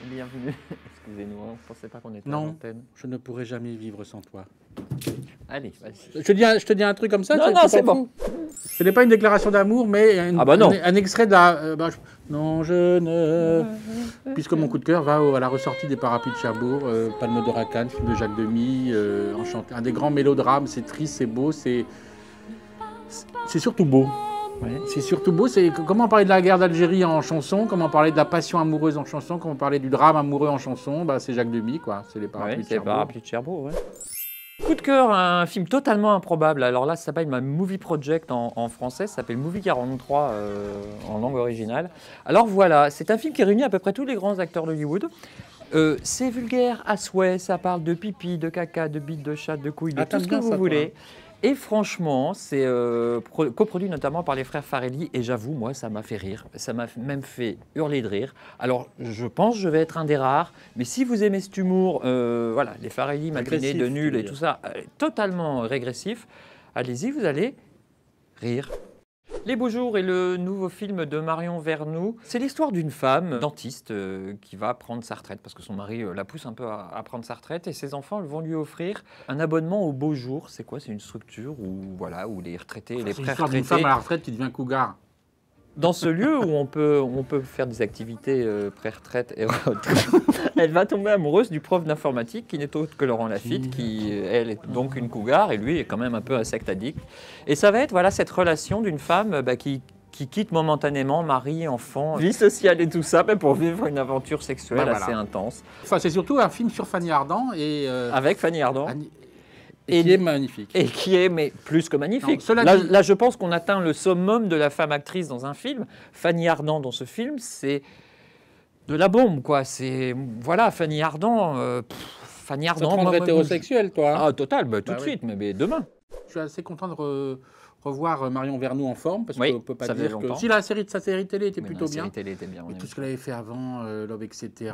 Bienvenue. Excusez-nous, on ne pensait pas qu'on était à Non, l'antenne. je ne pourrais jamais vivre sans toi. Allez, vas-y. Je te dis un truc comme ça. Non, non, c'est bon. Ce n'est pas une déclaration d'amour, mais un extrait d'un... non, je ne... Puisque mon coup de cœur va à la ressortie des Parapluies de Cherbourg, Palme d'Or à Cannes, film de Jacques Demy, enchanté. Un des grands mélodrames, c'est triste, c'est beau, c'est surtout beau. Ouais. C'est surtout beau, c'est comment parler de la guerre d'Algérie en chanson, comment parler de la passion amoureuse en chanson, comment parler du drame amoureux en chanson, c'est Jacques Demy, quoi. C'est les Parapluies de Cherbourg. Parapluies de Cherbourg, ouais. Coup de cœur, un film totalement improbable. Alors là, ça s'appelle My Movie Project en français, ça s'appelle Movie 43 en langue originale. Alors voilà, c'est un film qui réunit à peu près tous les grands acteurs d'Hollywood. C'est vulgaire à souhait, ça parle de pipi, de caca, de bite, de chat, de couilles, de tout ce que vous voulez. Et franchement, c'est coproduit notamment par les frères Farrelly. Et j'avoue, moi, ça m'a fait rire. Ça m'a même fait hurler de rire. Alors, je pense que je vais être un des rares. Mais si vous aimez cet humour, voilà, les Farrelly, malgré de nul et tout ça, totalement régressif, allez-y, vous allez rire. Les Beaux Jours est le nouveau film de Marion Vernou. C'est l'histoire d'une femme dentiste qui va prendre sa retraite parce que son mari la pousse un peu à prendre sa retraite et ses enfants vont lui offrir un abonnement aux Beaux Jours. C'est quoi? C'est une structure où, voilà, où les retraités, les pré-retraités... C'est l'histoire d'une femme à la retraite qui devient cougar. Dans ce lieu où on peut faire des activités pré-retraite et retraite, elle va tomber amoureuse du prof d'informatique qui n'est autre que Laurent Lafitte, qui elle est donc une cougar et lui est quand même un peu un secte addict. Et ça va être voilà cette relation d'une femme qui quitte momentanément mari, enfant, vie sociale et tout ça pour vivre une aventure sexuelle assez intense. Enfin, c'est surtout un film sur Fanny Ardant et avec Fanny Ardant. Et qui est magnifique. Et qui est mais plus que magnifique. Non, là, je pense qu'on atteint le summum de la femme actrice dans un film. Fanny Ardant dans ce film, c'est de la bombe, quoi. C'est voilà, Fanny Ardant. Fanny Ardant. Ça te rendrait hétérosexuel, toi. Ah, total, tout de suite, mais demain. Je suis assez content de revoir Marion Vernou en forme parce qu'on ne peut pas dire que si sa série télé était plutôt bien. Télé était bien. Et tout ce qu'elle avait fait avant, Love, etc.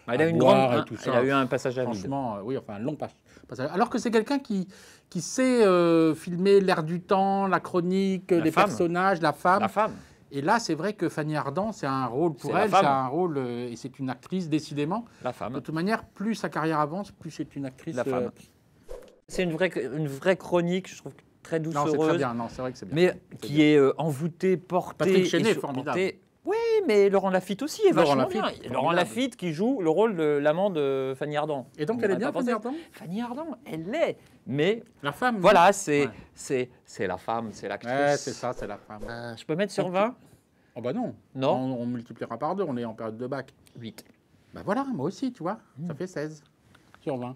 Elle a eu un passage à vide. Franchement, oui, enfin un long passage. Alors que c'est quelqu'un qui sait filmer l'air du temps, la chronique, les personnages, la femme. La femme. Et là, c'est vrai que Fanny Ardant, c'est un rôle pour elle, c'est un rôle, et c'est une actrice décidément. La femme. De toute manière, plus sa carrière avance, plus c'est une actrice. La femme. C'est une vraie chronique, je trouve très doucereuse. Non, c'est très bien. Non, c'est vrai que c'est bien. Mais qui est envoûtée, portée. Patrick Chenet est formidable. Oui, mais Laurent Lafitte aussi est vachement bien. Laurent Lafitte qui joue le rôle de l'amant de Fanny Ardant. Et donc elle est bien, Fanny Ardant ? Fanny Ardant, elle l'est. Mais la femme. Voilà, c'est la femme, c'est l'actrice. Ouais, c'est ça, c'est la femme. Je peux mettre sur 20 ? Oh bah non. Non. On multipliera par 2, on est en période de bac. 8. Bah voilà, moi aussi, tu vois, ça fait 16 sur 20.